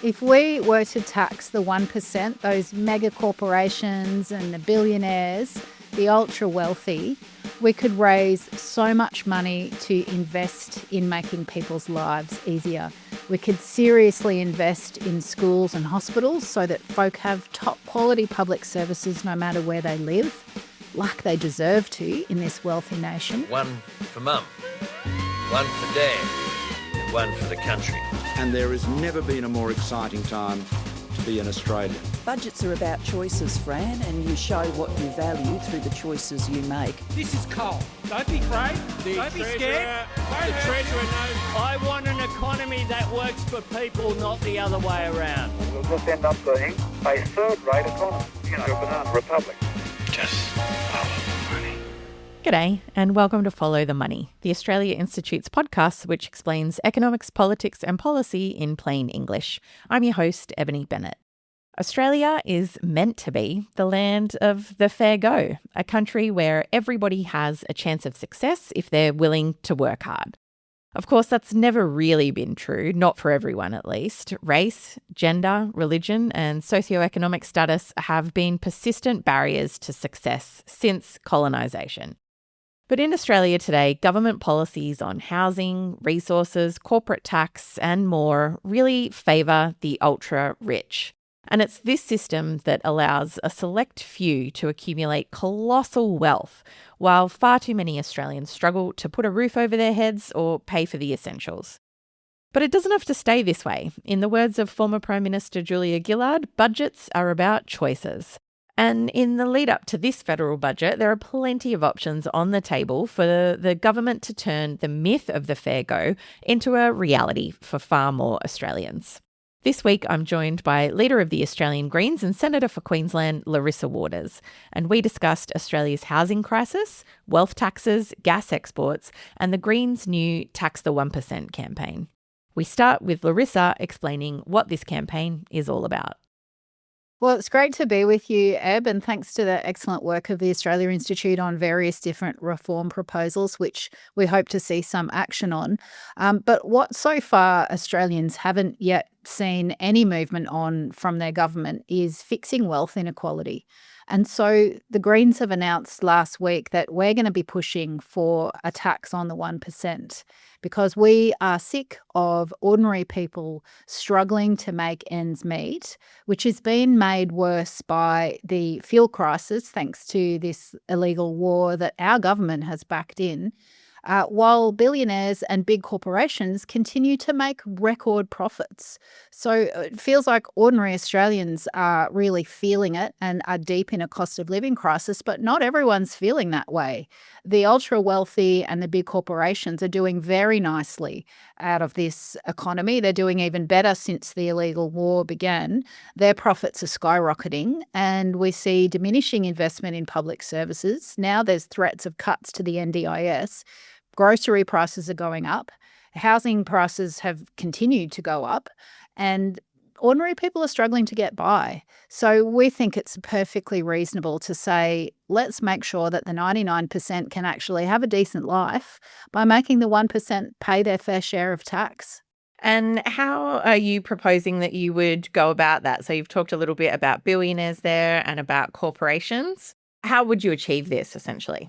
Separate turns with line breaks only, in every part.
If we were to tax the 1%, those mega corporations and the billionaires, the ultra wealthy, we could raise so much money to invest in making people's lives easier. We could seriously invest in schools and hospitals so that folk have top quality public services no matter where they live, like they deserve to in this wealthy nation.
One for mum, one for dad, and one for the country.
And there has never been a more exciting time to be an Australian.
Budgets are about choices, Fran, and you show what you value through the choices you make.
This is coal. Don't be afraid. Don't be scared.
The Treasurer knows. I want an economy that works for people, not the other way around.
We'll just end up being a third-rate economy, a banana republic.
Just follow the money.
G'day, and welcome to Follow the Money, the Australia Institute's podcast which explains economics, politics and policy in plain English. I'm your host, Ebony Bennett. Australia is meant to be the land of the fair go, a country where everybody has a chance of success if they're willing to work hard. Of course, that's never really been true, not for everyone at least. Race, gender, religion and socioeconomic status have been persistent barriers to success since colonisation. But in Australia today, government policies on housing, resources, corporate tax and more really favour the ultra-rich. And it's this system that allows a select few to accumulate colossal wealth, while far too many Australians struggle to put a roof over their heads or pay for the essentials. But it doesn't have to stay this way. In the words of former Prime Minister Julia Gillard, budgets are about choices. And in the lead up to this federal budget, there are plenty of options on the table for the government to turn the myth of the fair go into a reality for far more Australians. This week, I'm joined by Leader of the Australian Greens and Senator for Queensland, Larissa Waters, and we discussed Australia's housing crisis, wealth taxes, gas exports, and the Greens' new Tax the 1% campaign. We start with Larissa explaining what this campaign is all about.
Well, it's great to be with you, Eb, and thanks to the excellent work of the Australia Institute on various different reform proposals, which we hope to see some action on. But what so far Australians haven't yet seen any movement on from their government is fixing wealth inequality. And so the Greens have announced last week that we're going to be pushing for a tax on the 1% because we are sick of ordinary people struggling to make ends meet, which has been made worse by the fuel crisis thanks to this illegal war that our government has backed in. While billionaires and big corporations continue to make record profits. So it feels like ordinary Australians are really feeling it and are deep in a cost of living crisis, but not everyone's feeling that way. The ultra wealthy and the big corporations are doing very nicely out of this economy. They're doing even better since the illegal war began. Their profits are skyrocketing and we see diminishing investment in public services. Now there's threats of cuts to the NDIS. Grocery prices are going up, housing prices have continued to go up, and ordinary people are struggling to get by. So we think it's perfectly reasonable to say, let's make sure that the 99% can actually have a decent life by making the 1% pay their fair share of tax.
And how are you proposing that you would go about that? So you've talked a little bit about billionaires there and about corporations. How would you achieve this essentially?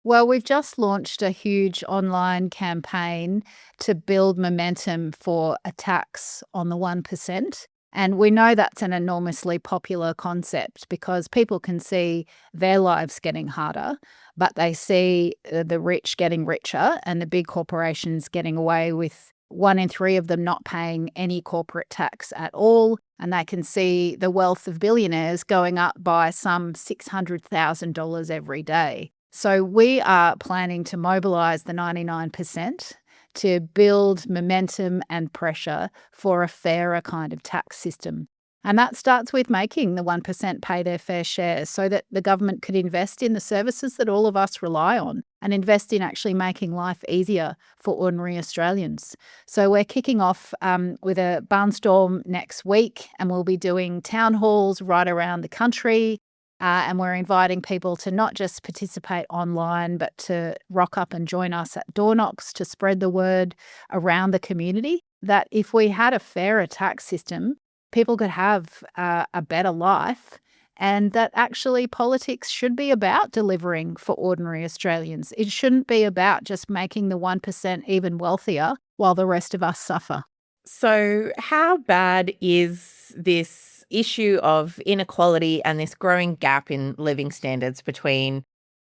Well, we've just launched a huge online campaign to build momentum for a tax on the 1%. And we know that's an enormously popular concept because people can see their lives getting harder, but they see the rich getting richer and the big corporations getting away with 1 in 3 of them not paying any corporate tax at all. And they can see the wealth of billionaires going up by some $600,000 every day. So we are planning to mobilise the 99% to build momentum and pressure for a fairer kind of tax system. And that starts with making the 1% pay their fair share so that the government could invest in the services that all of us rely on and invest in actually making life easier for ordinary Australians. So we're kicking off with a barnstorm next week and we'll be doing town halls right around the country. And we're inviting people to not just participate online, but to rock up and join us at door knocks to spread the word around the community. that if we had a fairer tax system, people could have a better life, and that actually politics should be about delivering for ordinary Australians. It shouldn't be about just making the 1% even wealthier while the rest of us suffer.
So how bad is this issue of inequality and this growing gap in living standards between,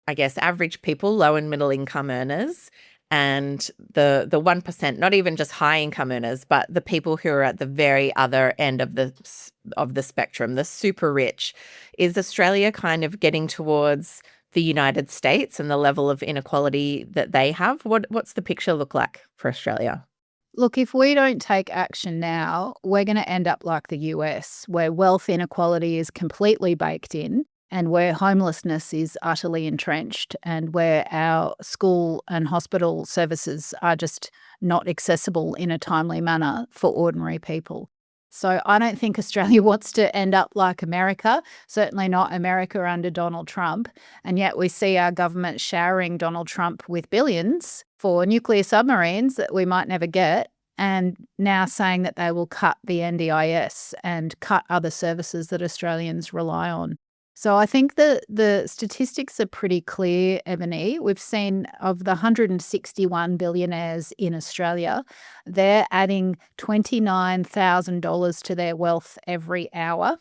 I guess, average people, low and middle income earners, and the 1%, not even just high income earners, but the people who are at the very other end of the spectrum, the super rich? Is Australia kind of getting towards the United States and the level of inequality that they have? What's the picture look like for Australia?
Look, if we don't take action now, we're going to end up like the US, where wealth inequality is completely baked in and where homelessness is utterly entrenched and where our school and hospital services are just not accessible in a timely manner for ordinary people. So I don't think Australia wants to end up like America, certainly not America under Donald Trump. And yet we see our government showering Donald Trump with billions for nuclear submarines that we might never get, and now saying that they will cut the NDIS and cut other services that Australians rely on. So I think the statistics are pretty clear, Ebony. We've seen of the 161 billionaires in Australia, they're adding $29,000 to their wealth every hour.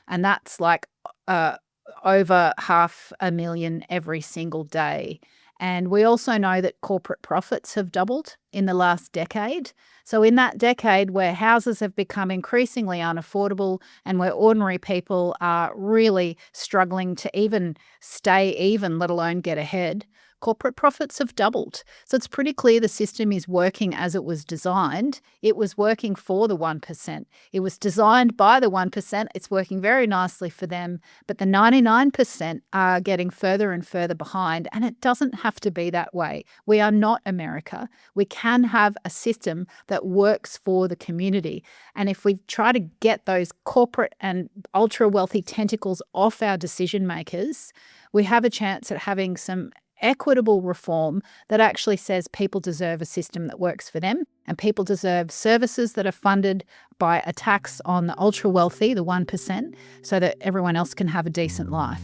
And that's like over $500,000 every single day. And we also know that corporate profits have doubled in the last decade. So in that decade where houses have become increasingly unaffordable and where ordinary people are really struggling to even stay even, let alone get ahead, corporate profits have doubled. So it's pretty clear the system is working as it was designed. It was working for the 1%. It was designed by the 1%. It's working very nicely for them. But the 99% are getting further and further behind, and it doesn't have to be that way. We are not America. We can have a system that works for the community. And if we try to get those corporate and ultra wealthy tentacles off our decision makers, we have a chance at having some equitable reform that actually says people deserve a system that works for them and people deserve services that are funded by a tax on the ultra wealthy, the 1%, so that everyone else can have a decent life.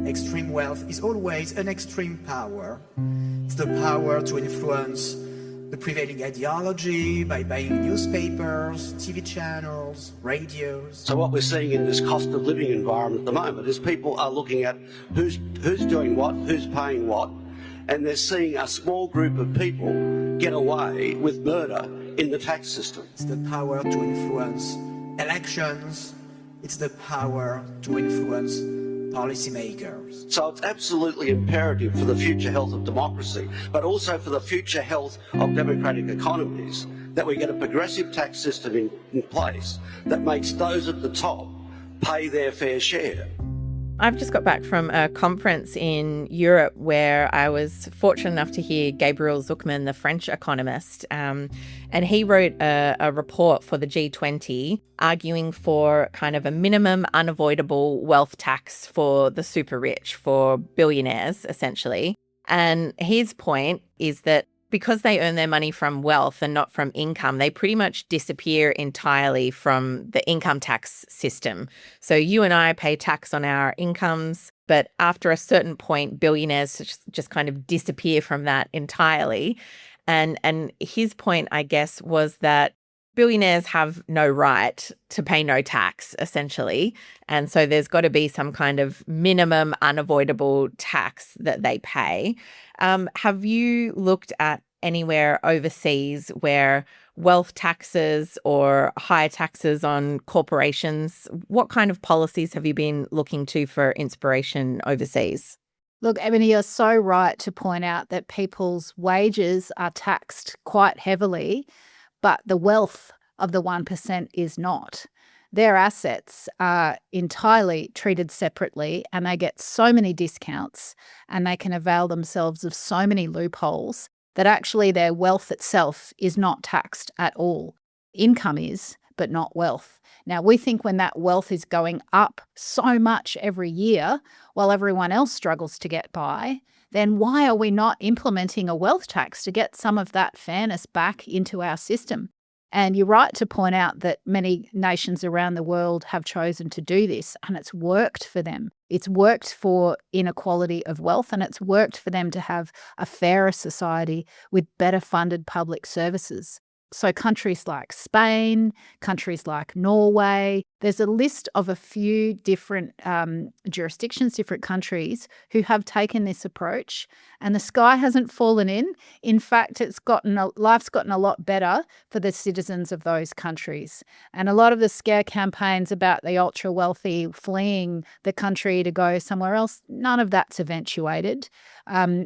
Extreme wealth is always an extreme power. It's the power to influence the prevailing ideology by buying newspapers, TV channels, radios.
So what we're seeing in this cost of living environment at the moment is people are looking at who's doing what, who's paying what, and they're seeing a small group of people get away with murder in the tax system.
It's the power to influence elections. It's the power to influence policymakers.
So it's absolutely imperative for the future health of democracy, but also for the future health of democratic economies, that we get a progressive tax system in place that makes those at the top pay their fair share.
I've just got back from a conference in Europe where I was fortunate enough to hear Gabriel Zucman, the French economist, and he wrote a report for the G20 arguing for kind of a minimum unavoidable wealth tax for the super rich, for billionaires, essentially. And his point is that because they earn their money from wealth and not from income, they pretty much disappear entirely from the income tax system. So you and I pay tax on our incomes, but after a certain point, billionaires just kind of disappear from that entirely. And his point, I guess, was that billionaires have no right to pay no tax, essentially. And so there's got to be some kind of minimum unavoidable tax that they pay. Have you looked at anywhere overseas where wealth taxes or higher taxes on corporations, what kind of policies have you been looking to for inspiration overseas?
Look, Ebony, you're so right to point out that people's wages are taxed quite heavily, but the wealth of the 1% is not. Their assets are entirely treated separately and they get so many discounts and they can avail themselves of so many loopholes that actually their wealth itself is not taxed at all. Income is, but not wealth. Now, we think when that wealth is going up so much every year while everyone else struggles to get by, then why are we not implementing a wealth tax to get some of that fairness back into our system? And you're right to point out that many nations around the world have chosen to do this, and it's worked for them. It's worked for inequality of wealth, and it's worked for them to have a fairer society with better funded public services. So countries like Spain, countries like Norway, there's a list of a few different jurisdictions, different countries who have taken this approach, and the sky hasn't fallen in. In fact, life's gotten a lot better for the citizens of those countries. And a lot of the scare campaigns about the ultra wealthy fleeing the country to go somewhere else, none of that's eventuated.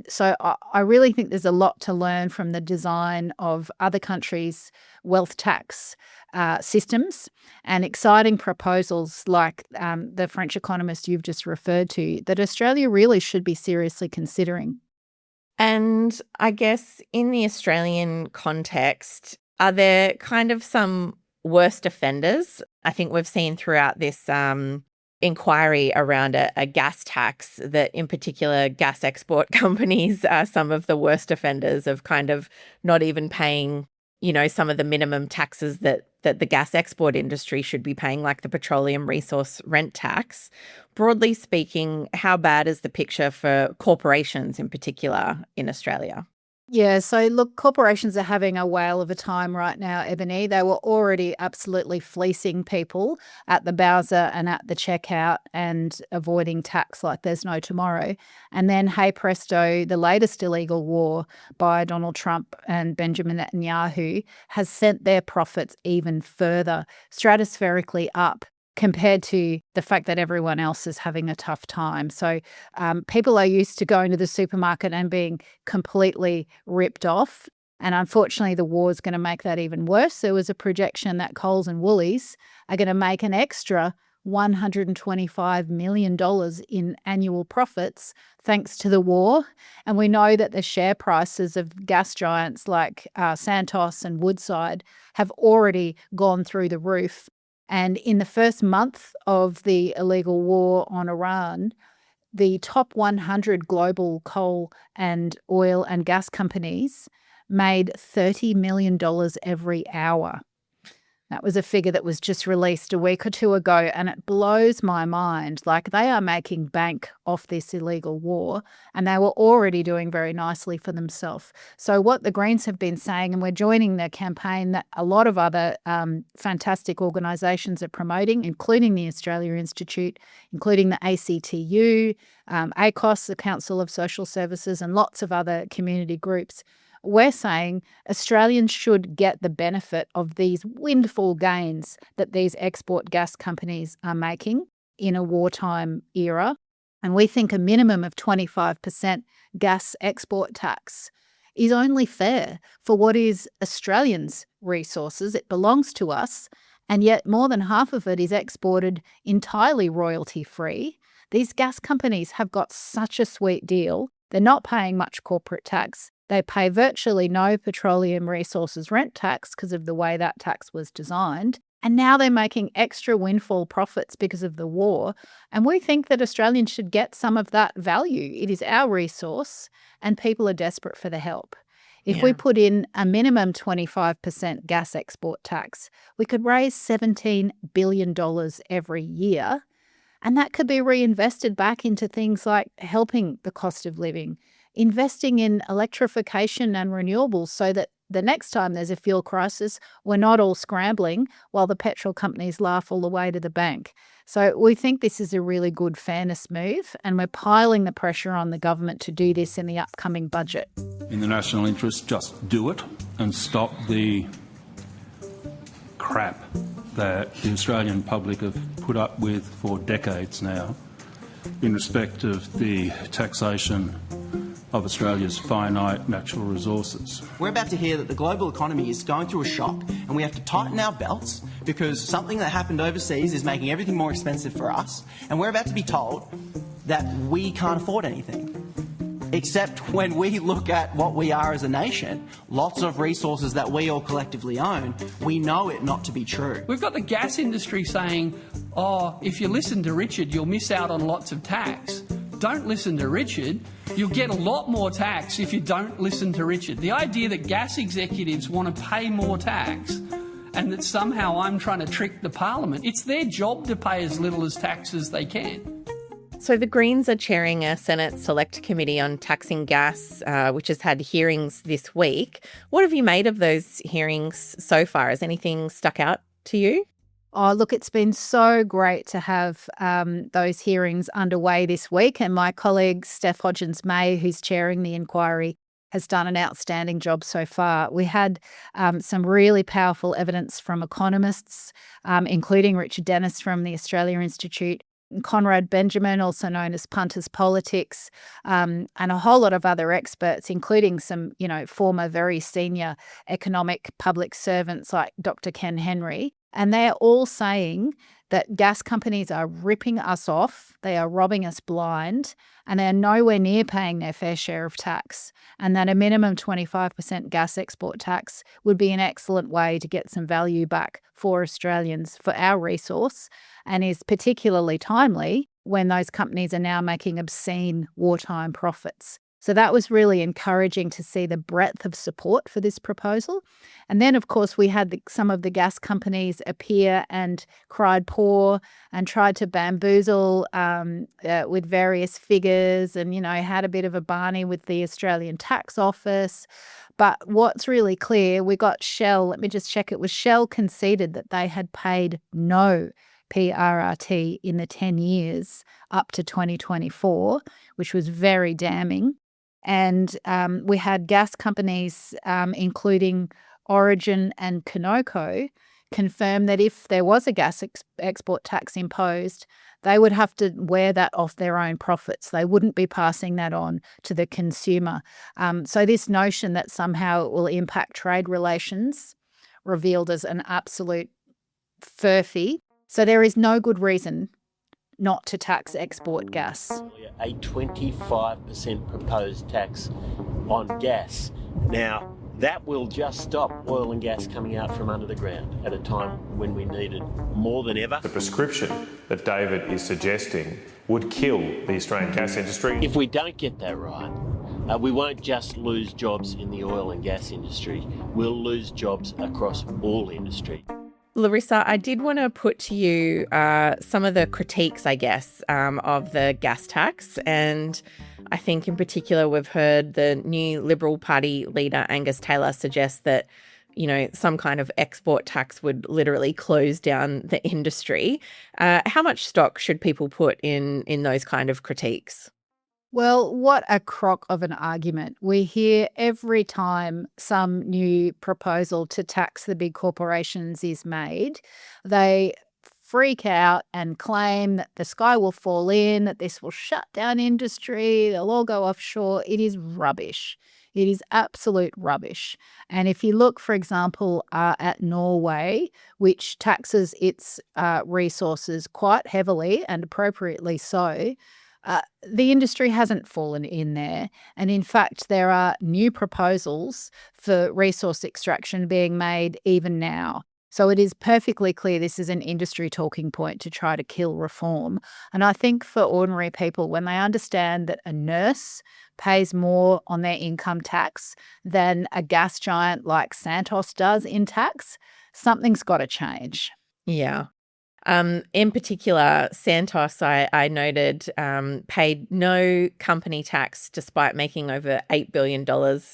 So I really think there's a lot to learn from the design of other countries' wealth tax systems, and exciting proposals like the French economist you've just referred to that Australia really should be seriously considering.
And I guess in the Australian context, are there kind of some worst offenders? I think we've seen throughout this inquiry around a gas tax that in particular gas export companies are some of the worst offenders of kind of not even paying, some of the minimum taxes that the gas export industry should be paying, like the petroleum resource rent tax. Broadly speaking, how bad is the picture for corporations in particular in Australia?
Yeah, so look, corporations are having a whale of a time right now, Ebony. They were already absolutely fleecing people at the Bowser and at the checkout and avoiding tax like there's no tomorrow. And then, hey presto, the latest illegal war by Donald Trump and Benjamin Netanyahu has sent their profits even further, stratospherically up, compared to the fact that everyone else is having a tough time. So people are used to going to the supermarket and being completely ripped off. And unfortunately, the war is going to make that even worse. There was a projection that Coles and Woolies are going to make an extra $125 million in annual profits thanks to the war. And we know that the share prices of gas giants like Santos and Woodside have already gone through the roof. And in the first month of the illegal war on Iran, the top 100 global coal and oil and gas companies made $30 million every hour. That was a figure that was just released a week or two ago, and it blows my mind. Like, they are making bank off this illegal war, and they were already doing very nicely for themselves. So what the Greens have been saying, and we're joining the campaign that a lot of other fantastic organisations are promoting, including the Australia Institute, including the ACTU, ACOS, the Council of Social Services, and lots of other community groups. We're saying Australians should get the benefit of these windfall gains that these export gas companies are making in a wartime era. And we think a minimum of 25% gas export tax is only fair for what is Australians' resources. It belongs to us, and yet more than half of it is exported entirely royalty-free. These gas companies have got such a sweet deal. They're not paying much corporate tax. They pay virtually no petroleum resources rent tax because of the way that tax was designed. And now they're making extra windfall profits because of the war. And we think that Australians should get some of that value. It is our resource, and people are desperate for the help. If we put in a minimum 25% gas export tax, we could raise $17 billion every year. And that could be reinvested back into things like helping the cost of living, investing in electrification and renewables so that the next time there's a fuel crisis, we're not all scrambling while the petrol companies laugh all the way to the bank. So we think this is a really good fairness move, and we're piling the pressure on the government to do this in the upcoming budget.
In the national interest, just do it and stop the crap that the Australian public have put up with for decades now in respect of the taxation of Australia's finite natural resources.
We're about to hear that the global economy is going through a shock, and we have to tighten our belts because something that happened overseas is making everything more expensive for us, and we're about to be told that we can't afford anything. Except when we look at what we are as a nation, lots of resources that we all collectively own, we know it not to be true.
We've got the gas industry saying, oh, if you listen to Richard, you'll miss out on lots of tax. Don't listen to Richard. You'll get a lot more tax if you don't listen to Richard. The idea that gas executives want to pay more tax and that somehow I'm trying to trick the Parliament. It's their job to pay as little as tax as they can.
So the Greens are chairing a Senate Select Committee on taxing gas, which has had hearings this week. What have you made of those hearings so far? Has anything stuck out to you?
Oh, look, it's been so great to have those hearings underway this week. And my colleague, Steph Hodgins-May, who's chairing the inquiry, has done an outstanding job so far. We had some really powerful evidence from economists, including Richard Dennis from the Australia Institute, Conrad Benjamin, also known as Punters Politics, and a whole lot of other experts, including some, former very senior economic public servants like Dr. Ken Henry. And they're all saying that gas companies are ripping us off, they are robbing us blind, and they're nowhere near paying their fair share of tax, and that a minimum 25% gas export tax would be an excellent way to get some value back for Australians for our resource, and is particularly timely when those companies are now making obscene wartime profits. So that was really encouraging to see the breadth of support for this proposal. And then, of course, we had some of the gas companies appear and cried poor and tried to bamboozle with various figures and, had a bit of a barney with the Australian Tax Office. But what's really clear, we got Shell, let me just check, it was Shell conceded that they had paid no PRRT in the 10 years up to 2024, which was very damning. And we had gas companies, including Origin and Conoco, confirm that if there was a gas export tax imposed, they would have to wear that off their own profits. They wouldn't be passing that on to the consumer. So this notion that somehow it will impact trade relations revealed as an absolute furphy. So there is no good reason not to tax export gas.
A 25% proposed tax on gas. Now, that will just stop oil and gas coming out from under the ground at a time when we need it more than ever.
The prescription that David is suggesting would kill the Australian gas industry.
If we don't get that right, we won't just lose jobs in the oil and gas industry, we'll lose jobs across all industry.
Larissa, I did want to put to you some of the critiques, I guess, of the gas tax. And I think in particular, we've heard the new Liberal Party leader, Angus Taylor, suggest that, some kind of export tax would literally close down the industry. How much stock should people put in those kind of critiques?
Well, what a crock of an argument. We hear every time some new proposal to tax the big corporations is made, they freak out and claim that the sky will fall in, that this will shut down industry, they'll all go offshore. It is rubbish. It is absolute rubbish. And if you look, for example, at Norway, which taxes its resources quite heavily and appropriately so, the industry hasn't fallen in there. And in fact, there are new proposals for resource extraction being made even now. So it is perfectly clear this is an industry talking point to try to kill reform. And I think for ordinary people, when they understand that a nurse pays more on their income tax than a gas giant like Santos does in tax, something's got to change.
Yeah. In particular, Santos, I noted, paid no company tax despite making over $8 billion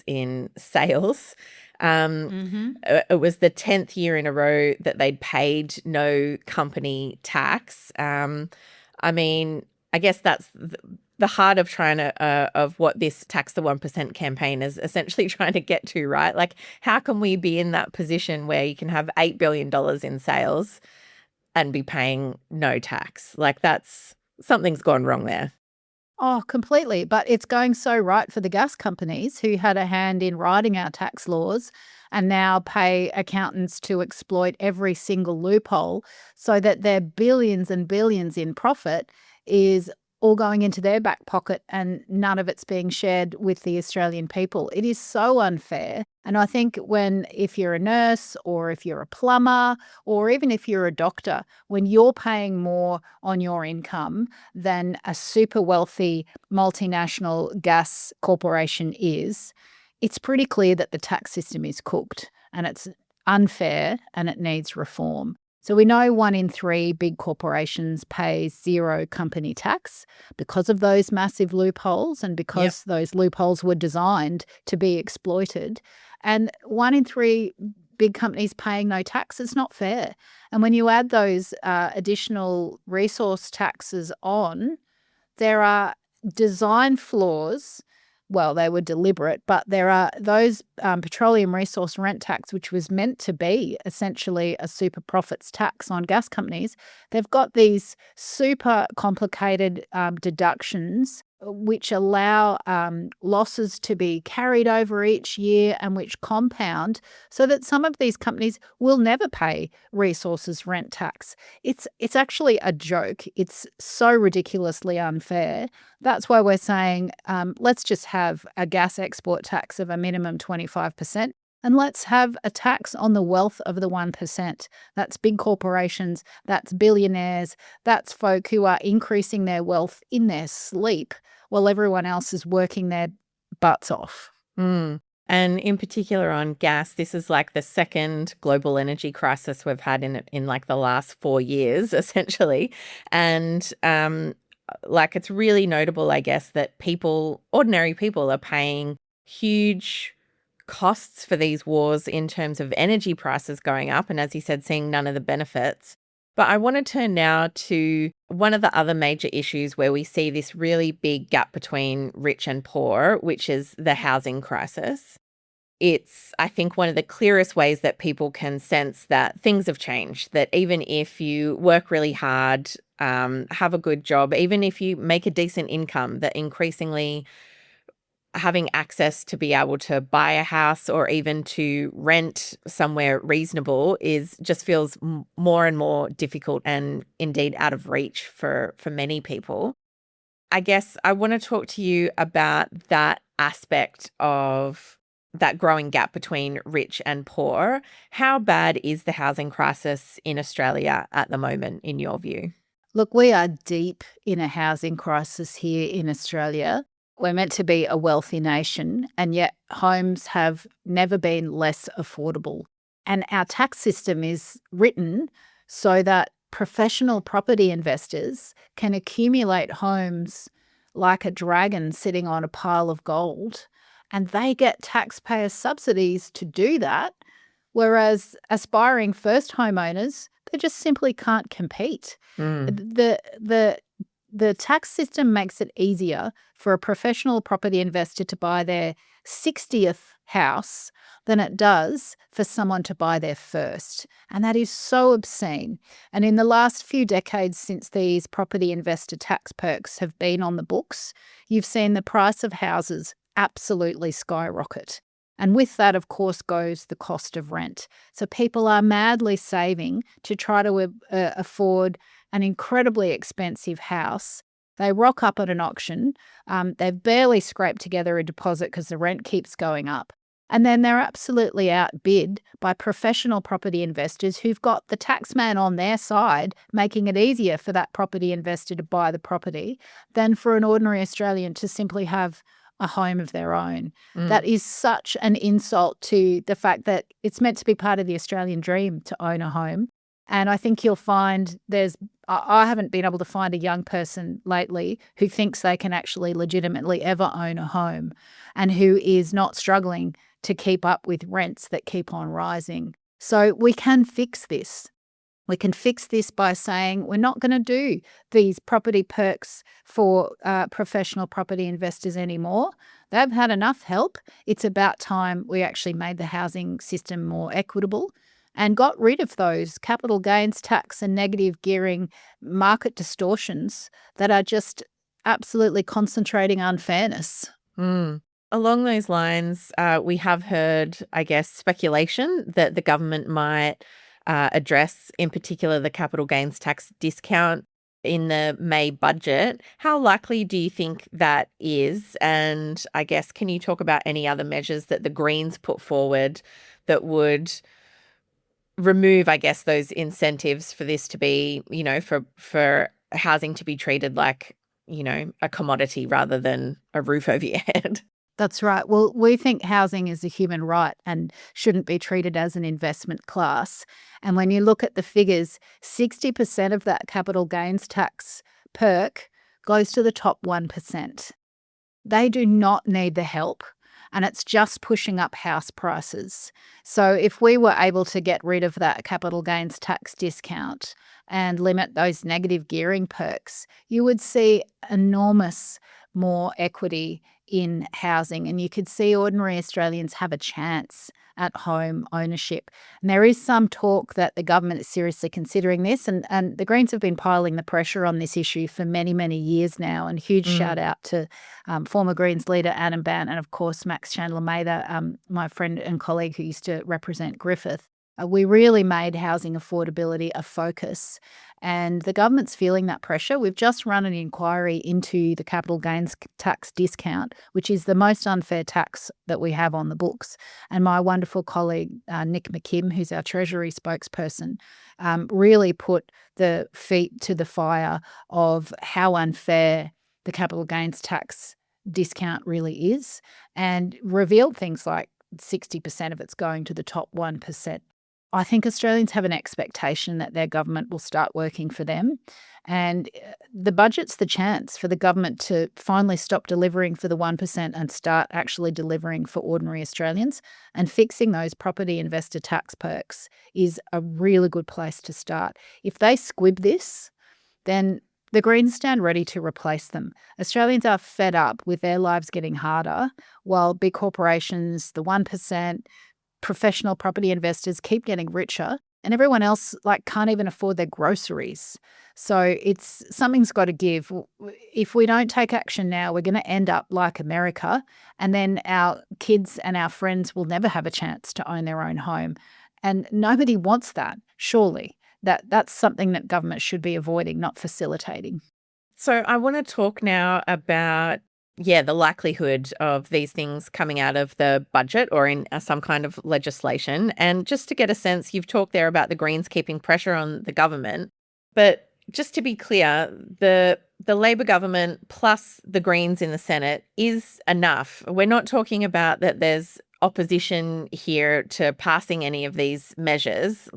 in sales. It was the 10th year in a row that they'd paid no company tax. I guess that's the heart of trying to of what this Tax the 1% campaign is essentially trying to get to, right? Like, how can we be in that position where you can have $8 billion in sales and be paying no tax? Like, something's gone wrong there.
Oh, completely. But it's going so right for the gas companies who had a hand in writing our tax laws and now pay accountants to exploit every single loophole so that their billions and billions in profit is all going into their back pocket and none of it's being shared with the Australian people. It is so unfair. And I think if you're a nurse or if you're a plumber or even if you're a doctor, when you're paying more on your income than a super wealthy multinational gas corporation is, it's pretty clear that the tax system is cooked. And it's unfair and it needs reform. So we know 1 in 3 big corporations pay zero company tax because of those massive loopholes and because those loopholes were designed to be exploited. And 1 in 3 big companies paying no tax is not fair. And when you add those additional resource taxes on, there are design flaws. Well, they were deliberate, but there are those petroleum resource rent tax, which was meant to be essentially a super profits tax on gas companies. They've got these super complicated deductions which allow losses to be carried over each year and which compound so that some of these companies will never pay resources rent tax. It's actually a joke. It's so ridiculously unfair. That's why we're saying let's just have a gas export tax of a minimum 25%. And let's have a tax on the wealth of the 1%. That's big corporations, that's billionaires, that's folk who are increasing their wealth in their sleep while everyone else is working their butts off.
And in particular on gas, this is like the second global energy crisis we've had in like the last 4 years, essentially. And like it's really notable, I guess, that ordinary people are paying huge costs for these wars in terms of energy prices going up. And as you said, seeing none of the benefits. But I want to turn now to one of the other major issues where we see this really big gap between rich and poor, which is the housing crisis. It's, I think, one of the clearest ways that people can sense that things have changed, that even if you work really hard, have a good job, even if you make a decent income, that increasingly having access to be able to buy a house or even to rent somewhere reasonable just feels more and more difficult and indeed out of reach for many people. I guess I want to talk to you about that aspect of that growing gap between rich and poor. How bad is the housing crisis in Australia at the moment, in your view?
Look, we are deep in a housing crisis here in Australia. We're meant to be a wealthy nation, and yet homes have never been less affordable. And our tax system is written so that professional property investors can accumulate homes like a dragon sitting on a pile of gold, and they get taxpayer subsidies to do that, whereas aspiring first homeowners, they just simply can't compete. The tax system makes it easier for a professional property investor to buy their 60th house than it does for someone to buy their first. And that is so obscene. And in the last few decades since these property investor tax perks have been on the books, you've seen the price of houses absolutely skyrocket. And with that, of course, goes the cost of rent. So people are madly saving to try to afford an incredibly expensive house. They rock up at an auction. They've barely scraped together a deposit because the rent keeps going up. And then they're absolutely outbid by professional property investors who've got the taxman on their side, making it easier for that property investor to buy the property than for an ordinary Australian to simply have a home of their own. That is such an insult to the fact that it's meant to be part of the Australian dream to own a home. And I think you'll find I haven't been able to find a young person lately who thinks they can actually legitimately ever own a home and who is not struggling to keep up with rents that keep on rising. So we can fix this. We can fix this by saying we're not going to do these property perks for professional property investors anymore. They've had enough help. It's about time we actually made the housing system more equitable and got rid of those capital gains tax and negative gearing market distortions that are just absolutely concentrating unfairness.
Along those lines, we have heard, I guess, speculation that the government might address, in particular, the capital gains tax discount in the May budget. How likely do you think that is? And I guess, can you talk about any other measures that the Greens put forward that would remove, I guess, those incentives for this to be, for housing to be treated like, a commodity rather than a roof over your head?
That's right. Well, we think housing is a human right and shouldn't be treated as an investment class. And when you look at the figures, 60% of that capital gains tax perk goes to the top 1%. They do not need the help, and it's just pushing up house prices. So if we were able to get rid of that capital gains tax discount and limit those negative gearing perks, you would see enormous more equity in housing, and you could see ordinary Australians have a chance at home ownership. And there is some talk that the government is seriously considering this, and the Greens have been piling the pressure on this issue for many, many years now. And huge shout out to former Greens leader Adam Bandt and, of course, Max Chandler-Mather, my friend and colleague who used to represent Griffith. We really made housing affordability a focus, and the government's feeling that pressure. We've just run an inquiry into the capital gains tax discount, which is the most unfair tax that we have on the books. And my wonderful colleague, Nick McKim, who's our Treasury spokesperson, really put the feet to the fire of how unfair the capital gains tax discount really is, and revealed things like 60% of it's going to the top 1%. I think Australians have an expectation that their government will start working for them. And the budget's the chance for the government to finally stop delivering for the 1% and start actually delivering for ordinary Australians. And fixing those property investor tax perks is a really good place to start. If they squib this, then the Greens stand ready to replace them. Australians are fed up with their lives getting harder, while big corporations, the 1%, professional property investors keep getting richer, and everyone else can't even afford their groceries. So something's got to give. If we don't take action now, we're going to end up like America, and then our kids and our friends will never have a chance to own their own home. And nobody wants that, surely. That's something that government should be avoiding, not facilitating.
So I want to talk now about the likelihood of these things coming out of the budget or in some kind of legislation. And just to get a sense, you've talked there about the Greens keeping pressure on the government. But just to be clear, the Labor government plus the Greens in the Senate is enough. We're not talking about that there's opposition here to passing any of these measures.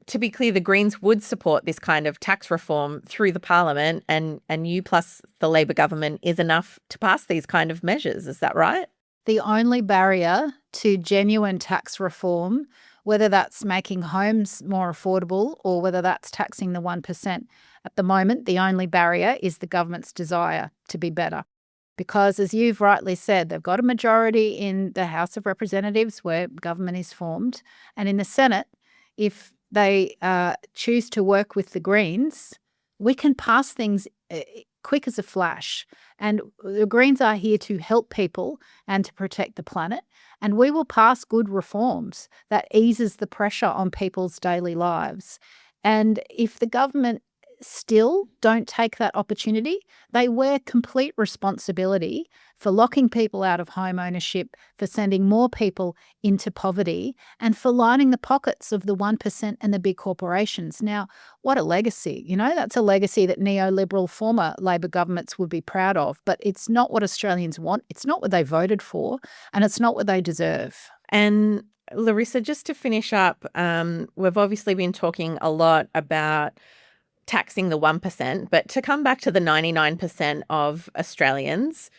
To be clear, the Greens would support this kind of tax reform through the Parliament, and you plus the Labor government is enough to pass these kind of measures. Is that right?
The only barrier to genuine tax reform, whether that's making homes more affordable or whether that's taxing the 1%, at the moment, the only barrier is the government's desire to be better. Because, as you've rightly said, they've got a majority in the House of Representatives where government is formed, and in the Senate, if they choose to work with the Greens, we can pass things quick as a flash. And the Greens are here to help people and to protect the planet. And we will pass good reforms that eases the pressure on people's daily lives. And if the government still don't take that opportunity, they wear complete responsibility for locking people out of home ownership, for sending more people into poverty, and for lining the pockets of the 1% and the big corporations. Now, what a legacy. That's a legacy that neoliberal former Labor governments would be proud of, but it's not what Australians want. It's not what they voted for, and it's not what they deserve.
And Larissa, just to finish up, we've obviously been talking a lot about taxing the 1%, but to come back to the 99% of Australians,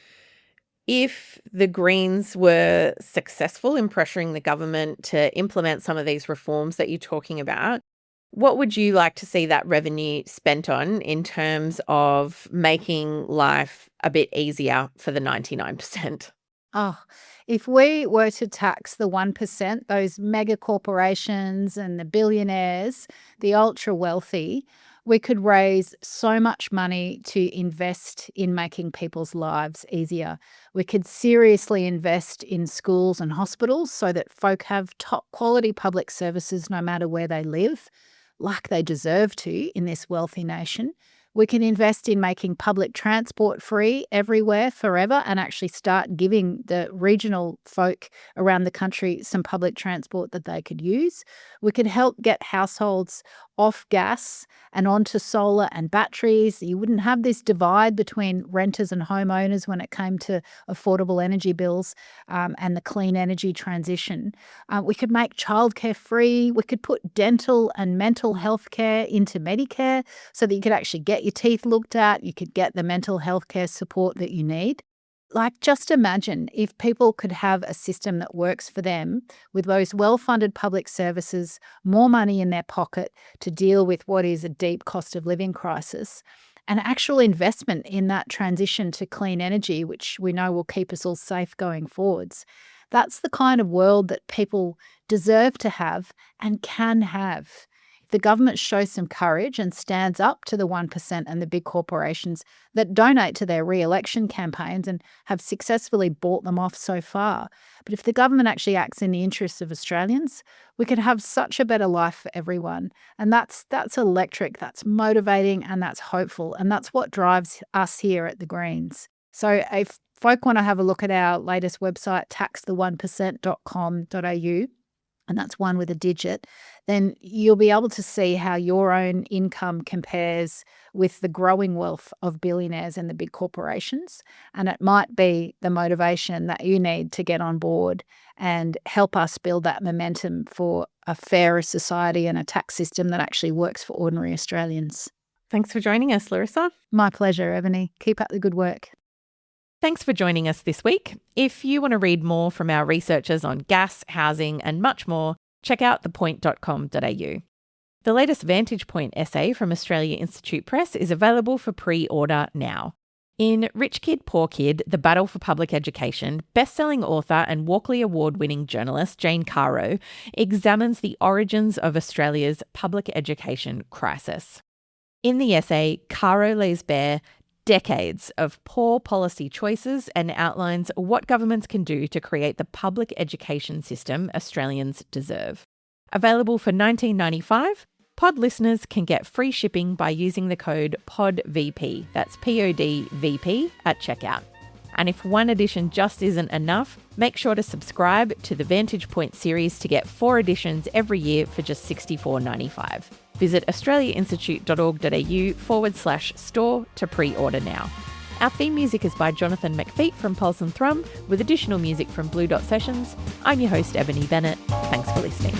if the Greens were successful in pressuring the government to implement some of these reforms that you're talking about, what would you like to see that revenue spent on in terms of making life a bit easier for the 99%?
Oh, if we were to tax the 1%, those mega corporations and the billionaires, the ultra wealthy, we could raise so much money to invest in making people's lives easier. We could seriously invest in schools and hospitals so that folk have top quality public services no matter where they live, like they deserve to in this wealthy nation. We can invest in making public transport free everywhere forever and actually start giving the regional folk around the country some public transport that they could use. We could help get households off gas and onto solar and batteries. You wouldn't have this divide between renters and homeowners when it came to affordable energy bills and the clean energy transition. We could make childcare free. We could put dental and mental health care into Medicare so that you could actually get your teeth looked at. You could get the mental health care support that you need. Like, just imagine if people could have a system that works for them with those well-funded public services, more money in their pocket to deal with what is a deep cost of living crisis, and actual investment in that transition to clean energy, which we know will keep us all safe going forwards. That's the kind of world that people deserve to have and can have. If the government shows some courage and stands up to the 1% and the big corporations that donate to their re-election campaigns and have successfully bought them off so far. But if the government actually acts in the interests of Australians, we could have such a better life for everyone. And that's electric, that's motivating, and that's hopeful. And that's what drives us here at the Greens. So if folk want to have a look at our latest website, taxthe1%.com.au, and that's one with a digit, then you'll be able to see how your own income compares with the growing wealth of billionaires and the big corporations. And it might be the motivation that you need to get on board and help us build that momentum for a fairer society and a tax system that actually works for ordinary Australians.
Thanks for joining us, Larissa.
My pleasure, Ebony. Keep up the good work.
Thanks for joining us this week. If you want to read more from our researchers on gas, housing, and much more, check out thepoint.com.au. The latest Vantage Point essay from Australia Institute Press is available for pre-order now. In Rich Kid, Poor Kid, The Battle for Public Education, best-selling author and Walkley Award-winning journalist Jane Caro examines the origins of Australia's public education crisis. In the essay, Caro lays bare decades of poor policy choices and outlines what governments can do to create the public education system Australians deserve. Available for $19.95, Pod listeners can get free shipping by using the code PODVP, that's PODVP, at checkout. And if one edition just isn't enough, make sure to subscribe to the Vantage Point series to get 4 editions every year for just $64.95. Visit australiainstitute.org.au/store to pre-order now. Our theme music is by Jonathan McFeet from Pulse and Thrum, with additional music from Blue Dot Sessions. I'm your host, Ebony Bennett. Thanks for listening.